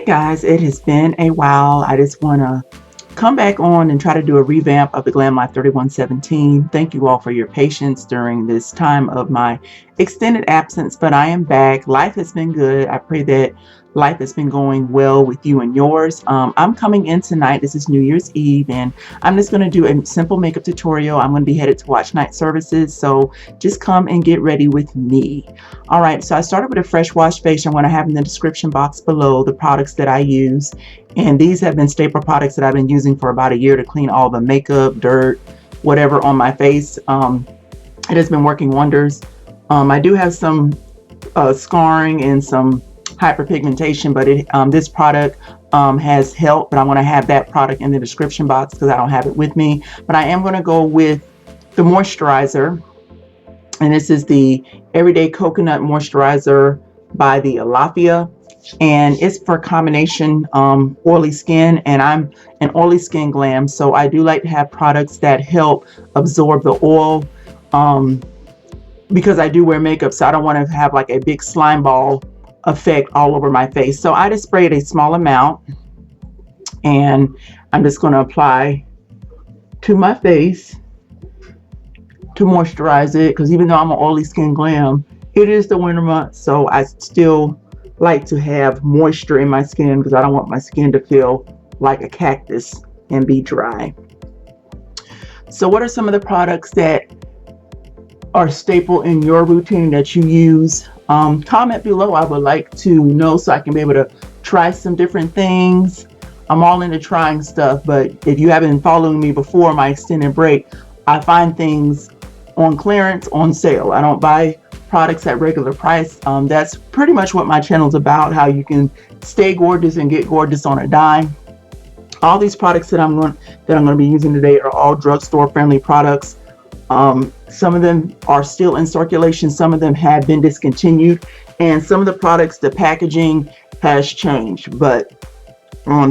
Hey guys, it has been a while. I just want to come back on and try to do a revamp of the Glam Life 3117. Thank you all for your patience during this time of my extended absence, but I am back. Life has been good. I pray that life has been going well with you and yours. I'm coming in tonight. This is New Year's Eve, and I'm just going to do a simple makeup tutorial. I'm going to be headed to watch night services, so just come and get ready with me. All right, so I started with a fresh wash face. I'm going to have in the description box below the products that I use. And these have been staple products that I've been using for about a year to clean all the makeup, dirt, whatever on my face. It has been working wonders. I do have some scarring and some hyperpigmentation, but this product has helped. But I'm going to have that product in the description box because I don't have it with me. But I am going to go with the moisturizer. And this is the Everyday Coconut Moisturizer by the Alaffia. And it's for combination oily skin, and I'm an oily skin glam, so I do like to have products that help absorb the oil because I do wear makeup, so I don't want to have like a big slime ball effect all over my face. So I just sprayed a small amount, and I'm just going to apply to my face to moisturize it, because even though I'm an oily skin glam, it is the winter month, so I still like to have moisture in my skin because I don't want my skin to feel like a cactus and be dry. So what are some of the products that are staple in your routine that you use? Comment below. I would like to know so I can be able to try some different things. I'm all into trying stuff, but if you haven't been following me before my extended break, I find things on clearance, on sale. I don't buy products at regular price. That's pretty much what my channel is about, how you can stay gorgeous and get gorgeous on a dime. All these products that I'm going to be using today are all drugstore friendly products. Some of them are still in circulation, some of them have been discontinued, and some of the products, the packaging has changed, but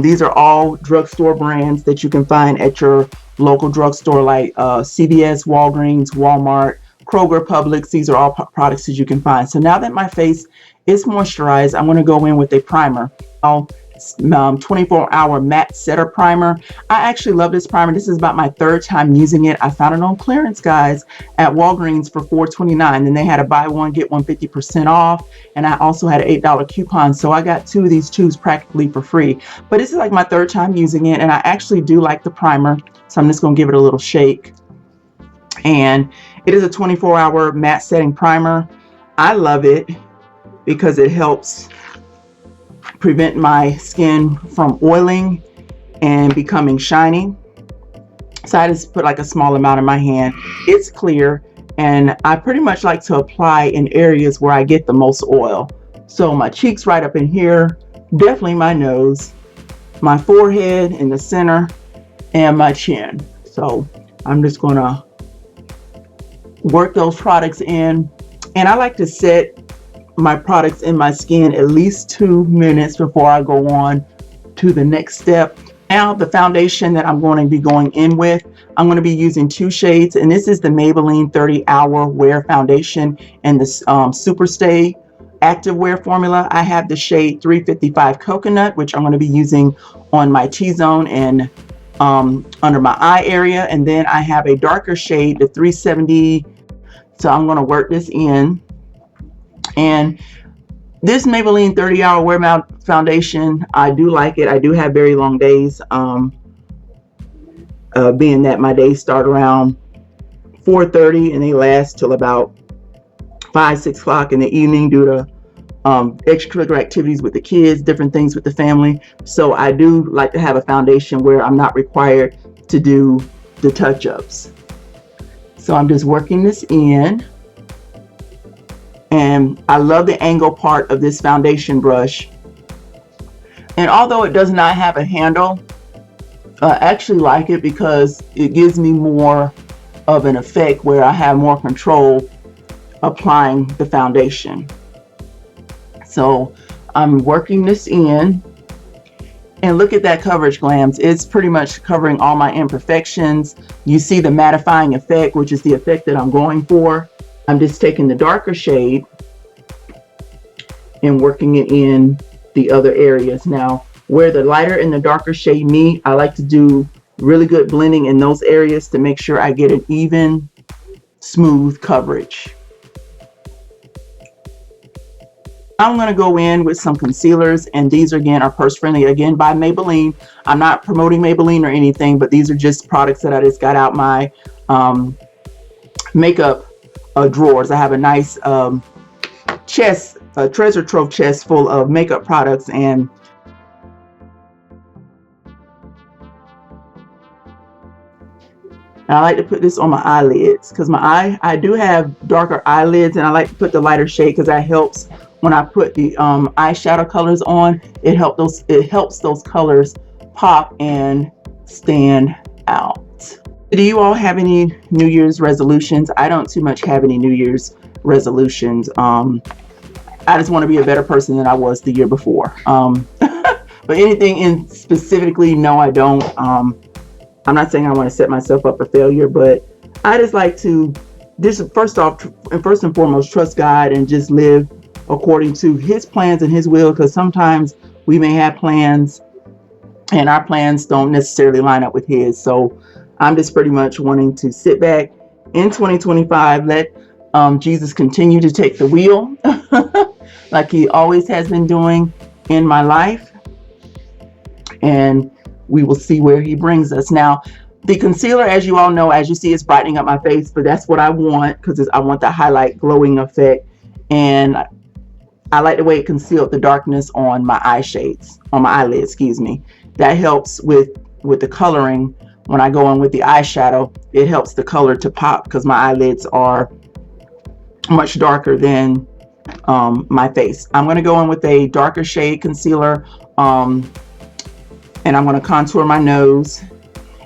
these are all drugstore brands that you can find at your local drugstore like CVS, Walgreens, Walmart, Kroger, Publix. These are all products that you can find. So now that my face is moisturized, I'm going to go in with a primer. 24-hour matte setter primer. I actually love this primer. This is about my third time using it. I found it on clearance, guys, at Walgreens for $4.29. Then they had a buy one get one 50% off, and I also had an $8 coupon, so I got two of these tubes practically for free. But this is like my third time using it, and I actually do like the primer, so I'm just going to give it a little shake. And it is a 24-hour matte setting primer. I love it because it helps prevent my skin from oiling and becoming shiny. So I just put like a small amount in my hand. It's clear, and I pretty much like to apply in areas where I get the most oil. So my cheeks right up in here, definitely my nose, my forehead in the center, and my chin. So I'm just gonna work those products in, and I like to set my products in my skin at least 2 minutes before I go on to the next step. Now the foundation that I'm going to be going in with, I'm going to be using two shades, and this is the Maybelline 30-Hour Wear Foundation and the Super Stay Active Wear Formula. I have the shade 355 Coconut, which I'm going to be using on my T-zone and under my eye area, and then I have a darker shade, the 370. So I'm going to work this in. And this Maybelline 30-Hour Wear Foundation, I do like it. I do have very long days, being that my days start around 4:30 and they last till about 5-6 o'clock in the evening due to extracurricular activities with the kids, different things with the family. So I do like to have a foundation where I'm not required to do the touch-ups. So I'm just working this in. And I love the angle part of this foundation brush. And although it does not have a handle, I actually like it because it gives me more of an effect where I have more control applying the foundation. So I'm working this in. And look at that coverage, glams. It's pretty much covering all my imperfections. You see the mattifying effect, which is the effect that I'm going for. I'm just taking the darker shade and working it in the other areas. Now, where the lighter and the darker shade meet, I like to do really good blending in those areas to make sure I get an even, smooth coverage. I'm going to go in with some concealers, and these again are purse friendly, again by Maybelline. I'm not promoting Maybelline or anything, but these are just products that I just got out my makeup drawers. I have a nice chest, a treasure trove chest full of makeup products, and I like to put this on my eyelids because I do have darker eyelids, and I like to put the lighter shade because that helps when I put the eyeshadow colors on. It helps those colors pop and stand out. Do you all have any New Year's resolutions? I don't too much have any New Year's resolutions. I just want to be a better person than I was the year before. But anything in specifically, no, I don't. I'm not saying I want to set myself up for failure, but I just like to just first and foremost trust God and just live according to his plans and his will, because sometimes we may have plans and our plans don't necessarily line up with his. So I'm just pretty much wanting to sit back in 2025, let Jesus continue to take the wheel like he always has been doing in my life, and we will see where he brings us. Now, the concealer, as you all know, as you see, is brightening up my face, but that's what I want because I want the highlight glowing effect, and I like the way it concealed the darkness on my eye shades, on my eyelids, excuse me. That helps with the coloring. When I go in with the eyeshadow, it helps the color to pop because my eyelids are much darker than my face. I'm going to go in with a darker shade concealer, and I'm going to contour my nose.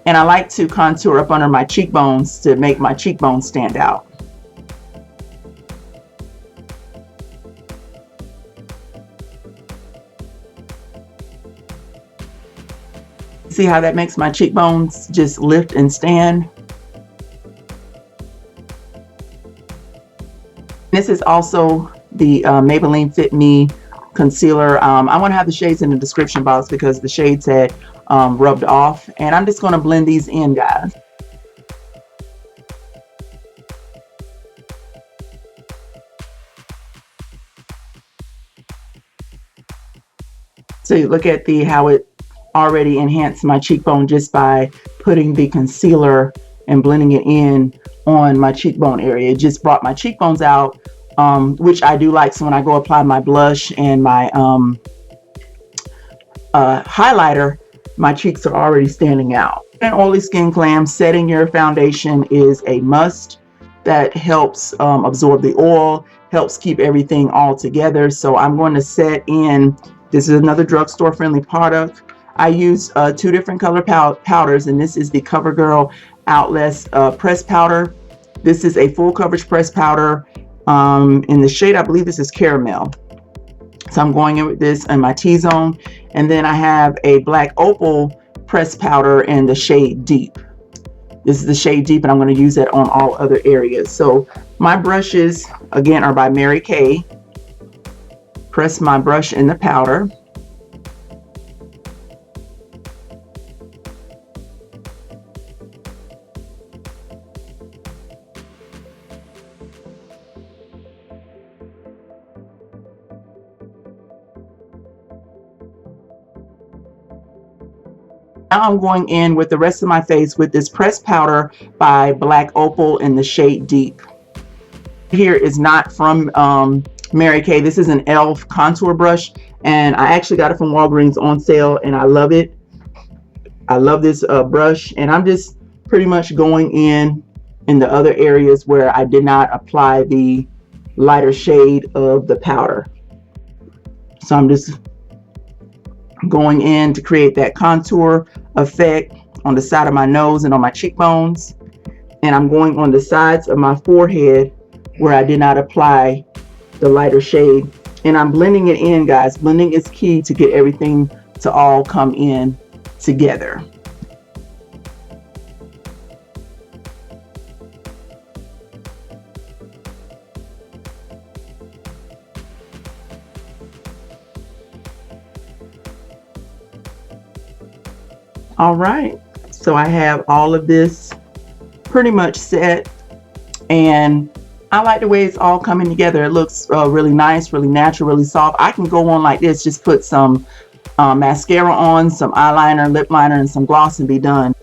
And I like to contour up under my cheekbones to make my cheekbones stand out. See how that makes my cheekbones just lift and stand? This is also the Maybelline Fit Me Concealer. I want to have the shades in the description box because the shades had rubbed off. And I'm just going to blend these in, guys. So you look at how it already enhanced my cheekbone just by putting the concealer and blending it in on my cheekbone area. It just brought my cheekbones out, which I do like. So when I go apply my blush and my highlighter, my cheeks are already standing out. And oily skin glam, setting your foundation is a must. That helps absorb the oil, helps keep everything all together. So I'm going to set in, this is another drugstore friendly product. I use 2 different color powders, and this is the Covergirl Outlast press powder. This is a full coverage press powder in the shade, I believe this is caramel. So I'm going in with this in my T-zone, and then I have a black Opal press powder in the shade Deep. This is the shade Deep, and I'm going to use that on all other areas. So my brushes, again, are by Mary Kay. Press my brush in the powder. Now I'm going in with the rest of my face with this pressed powder by Black Opal in the shade Deep. Here is not from Mary Kay. This is an e.l.f. contour brush, and I actually got it from Walgreens on sale, and I love it. I love this brush, and I'm just pretty much going in the other areas where I did not apply the lighter shade of the powder. So I'm just going in to create that contour effect on the side of my nose and on my cheekbones, and I'm going on the sides of my forehead where I did not apply the lighter shade, and I'm blending it in, guys. Blending is key to get everything to all come in together. All right, so I have all of this pretty much set, and I like the way it's all coming together. It looks really nice, really natural, really soft. I can go on like this, just put some mascara on, some eyeliner, lip liner, and some gloss and be done.